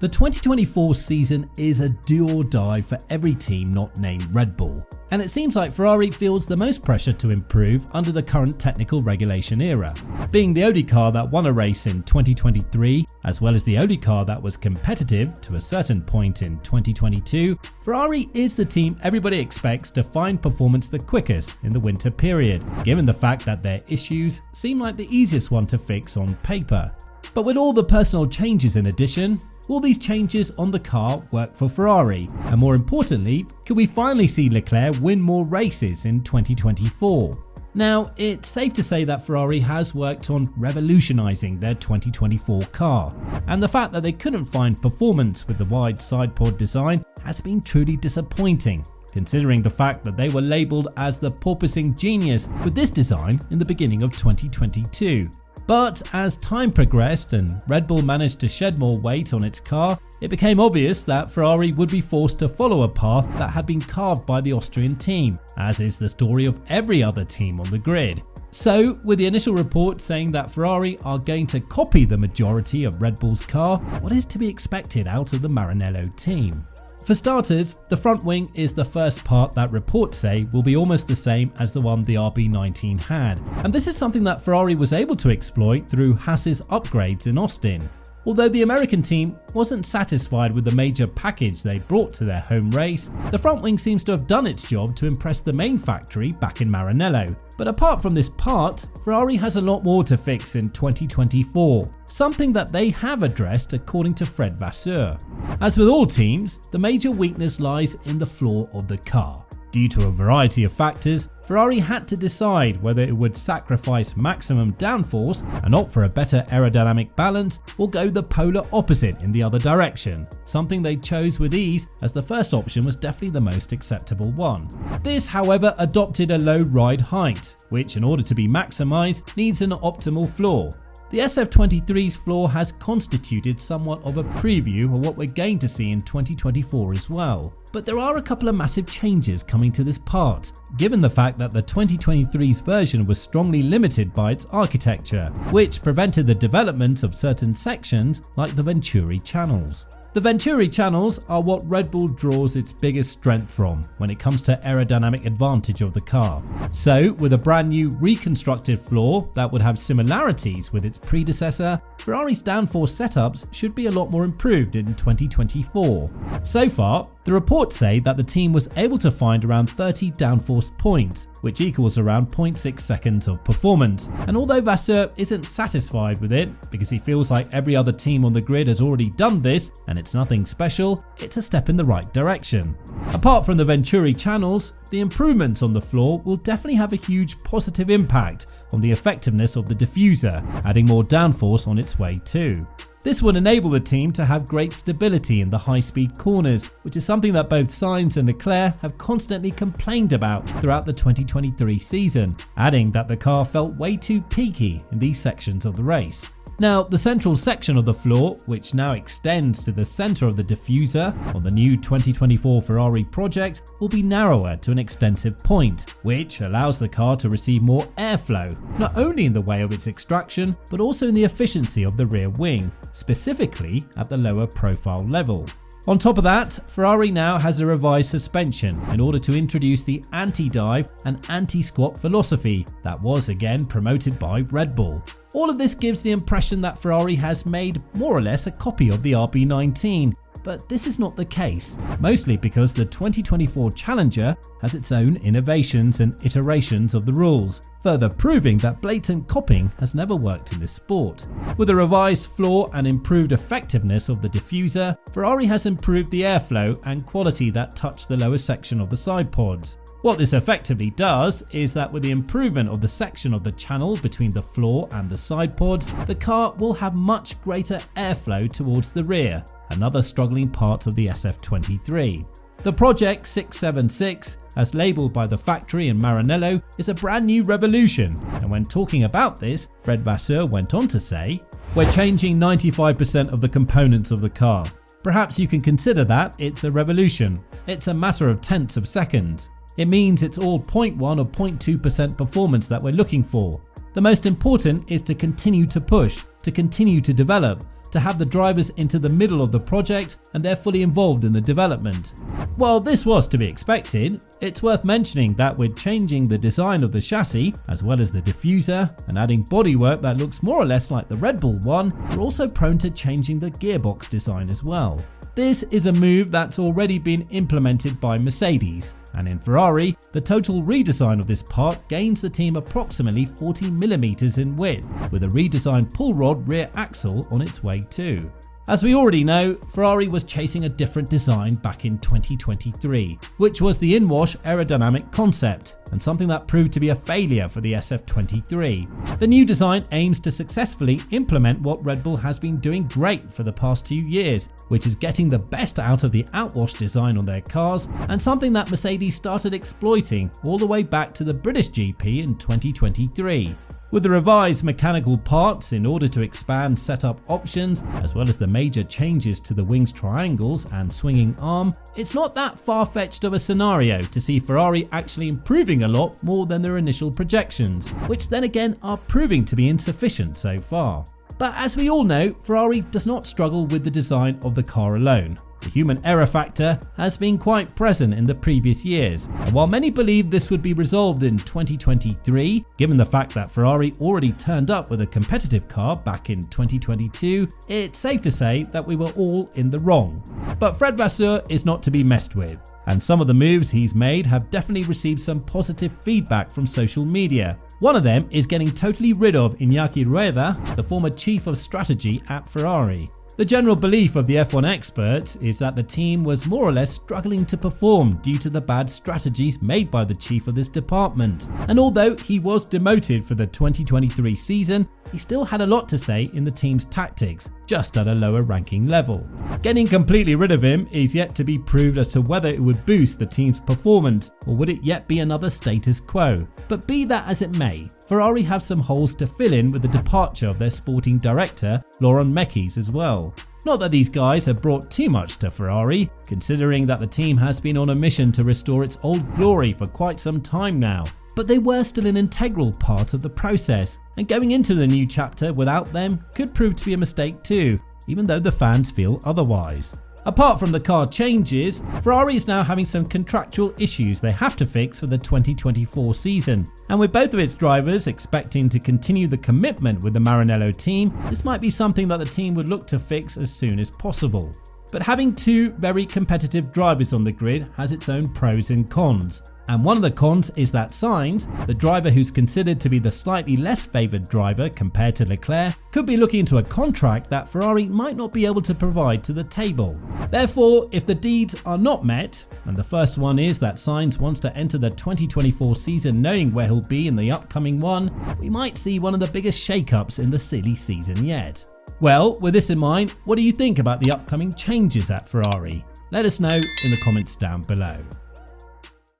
The 2024 season is a do or die for every team not named Red Bull, and it seems like Ferrari feels the most pressure to improve under the current technical regulation era. Being the only car that won a race in 2023, as well as the only car that was competitive to a certain point in 2022, Ferrari is the team everybody expects to find performance the quickest in the winter period, given the fact that their issues seem like the easiest one to fix on paper. But with all the personal changes in addition, will these changes on the car work for Ferrari? And more importantly, could we finally see Leclerc win more races in 2024? Now, it's safe to say that Ferrari has worked on revolutionizing their 2024 car, and the fact that they couldn't find performance with the wide side pod design has been truly disappointing, considering the fact that they were labelled as the porpoising genius with this design in the beginning of 2022. But as time progressed and Red Bull managed to shed more weight on its car, it became obvious that Ferrari would be forced to follow a path that had been carved by the Austrian team, as is the story of every other team on the grid. So, with the initial report saying that Ferrari are going to copy the majority of Red Bull's car, what is to be expected out of the Maranello team? For starters, the front wing is the first part that reports say will be almost the same as the one the RB19 had, and this is something that Ferrari was able to exploit through Haas's upgrades in Austin. Although the American team wasn't satisfied with the major package they brought to their home race, the front wing seems to have done its job to impress the main factory back in Maranello. But apart from this part, Ferrari has a lot more to fix in 2024, something that they have addressed according to Fred Vasseur. As with all teams, the major weakness lies in the floor of the car. Due to a variety of factors, Ferrari had to decide whether it would sacrifice maximum downforce and opt for a better aerodynamic balance, or go the polar opposite in the other direction, something they chose with ease as the first option was definitely the most acceptable one. This, however, adopted a low ride height, which in order to be maximised needs an optimal floor. The SF23's floor has constituted somewhat of a preview of what we're going to see in 2024 as well. But there are a couple of massive changes coming to this part, given the fact that the 2023's version was strongly limited by its architecture, which prevented the development of certain sections like the Venturi channels. The Venturi channels are what Red Bull draws its biggest strength from when it comes to aerodynamic advantage of the car. So, with a brand new reconstructed floor that would have similarities with its predecessor, Ferrari's downforce setups should be a lot more improved in 2024. So far, the reports say that the team was able to find around 30 downforce points, which equals around 0.6 seconds of performance. And although Vasseur isn't satisfied with it, because he feels like every other team on the grid has already done this and it's nothing special, it's a step in the right direction. Apart from the Venturi channels, the improvements on the floor will definitely have a huge positive impact on the effectiveness of the diffuser, adding more downforce on its way too. This would enable the team to have great stability in the high-speed corners, which is something that both Sainz and Leclerc have constantly complained about throughout the 2023 season, adding that the car felt way too peaky in these sections of the race. Now, the central section of the floor, which now extends to the center of the diffuser on the new 2024 Ferrari project, will be narrower to an extensive point, which allows the car to receive more airflow, not only in the way of its extraction, but also in the efficiency of the rear wing, specifically at the lower profile level. On top of that, Ferrari now has a revised suspension in order to introduce the anti-dive and anti-squat philosophy that was again promoted by Red Bull. All of this gives the impression that Ferrari has made more or less a copy of the RB19, but this is not the case, mostly because the 2024 Challenger has its own innovations and iterations of the rules, further proving that blatant copying has never worked in this sport. With a revised floor and improved effectiveness of the diffuser, Ferrari has improved the airflow and quality that touch the lower section of the side pods. What this effectively does is that with the improvement of the section of the channel between the floor and the side pods, the car will have much greater airflow towards the rear, another struggling part of the SF23. The Project 676, as labelled by the factory in Maranello, is a brand new revolution, and when talking about this, Fred Vasseur went on to say, "We're changing 95% of the components of the car. Perhaps you can consider that it's a revolution. It's a matter of tenths of seconds. It means it's all 0.1 or 0.2% performance that we're looking for. The most important is to continue to push, to continue to develop, to have the drivers into the middle of the project and they're fully involved in the development. While this was to be expected, it's worth mentioning that with changing the design of the chassis, as well as the diffuser, and adding bodywork that looks more or less like the Red Bull one, we're also prone to changing the gearbox design as well. This is a move that's already been implemented by Mercedes, and in Ferrari, the total redesign of this part gains the team approximately 40mm in width, with a redesigned pull rod rear axle on its way too. As we already know, Ferrari was chasing a different design back in 2023, which was the in-wash aerodynamic concept, and something that proved to be a failure for the SF23. The new design aims to successfully implement what Red Bull has been doing great for the past 2 years, which is getting the best out of the outwash design on their cars, and something that Mercedes started exploiting all the way back to the British GP in 2023. With the revised mechanical parts in order to expand setup options, as well as the major changes to the wings triangles and swinging arm, it's not that far-fetched of a scenario to see Ferrari actually improving a lot more than their initial projections, which then again are proving to be insufficient so far. But as we all know, Ferrari does not struggle with the design of the car alone. The human error factor has been quite present in the previous years, and while many believe this would be resolved in 2023, given the fact that Ferrari already turned up with a competitive car back in 2022, it's safe to say that we were all in the wrong. But Fred Vasseur is not to be messed with, and some of the moves he's made have definitely received some positive feedback from social media. One of them is getting totally rid of Iñaki Rueda, the former chief of strategy at Ferrari. The general belief of the F1 experts is that the team was more or less struggling to perform due to the bad strategies made by the chief of this department. And although he was demoted for the 2023 season, he still had a lot to say in the team's tactics, just at a lower ranking level. Getting completely rid of him is yet to be proved as to whether it would boost the team's performance or would it yet be another status quo. But be that as it may, Ferrari have some holes to fill in with the departure of their sporting director, Laurent Mekies, as well. Not that these guys have brought too much to Ferrari, considering that the team has been on a mission to restore its old glory for quite some time now. But they were still an integral part of the process, and going into the new chapter without them could prove to be a mistake too, even though the fans feel otherwise. Apart from the car changes, Ferrari is now having some contractual issues they have to fix for the 2024 season, and with both of its drivers expecting to continue the commitment with the Maranello team, this might be something that the team would look to fix as soon as possible. But having two very competitive drivers on the grid has its own pros and cons. And one of the cons is that Sainz, the driver who's considered to be the slightly less favoured driver compared to Leclerc, could be looking into a contract that Ferrari might not be able to provide to the table. Therefore, if the deeds are not met, and the first one is that Sainz wants to enter the 2024 season knowing where he'll be in the upcoming one, we might see one of the biggest shake-ups in the silly season yet. Well, with this in mind, what do you think about the upcoming changes at Ferrari? Let us know in the comments down below.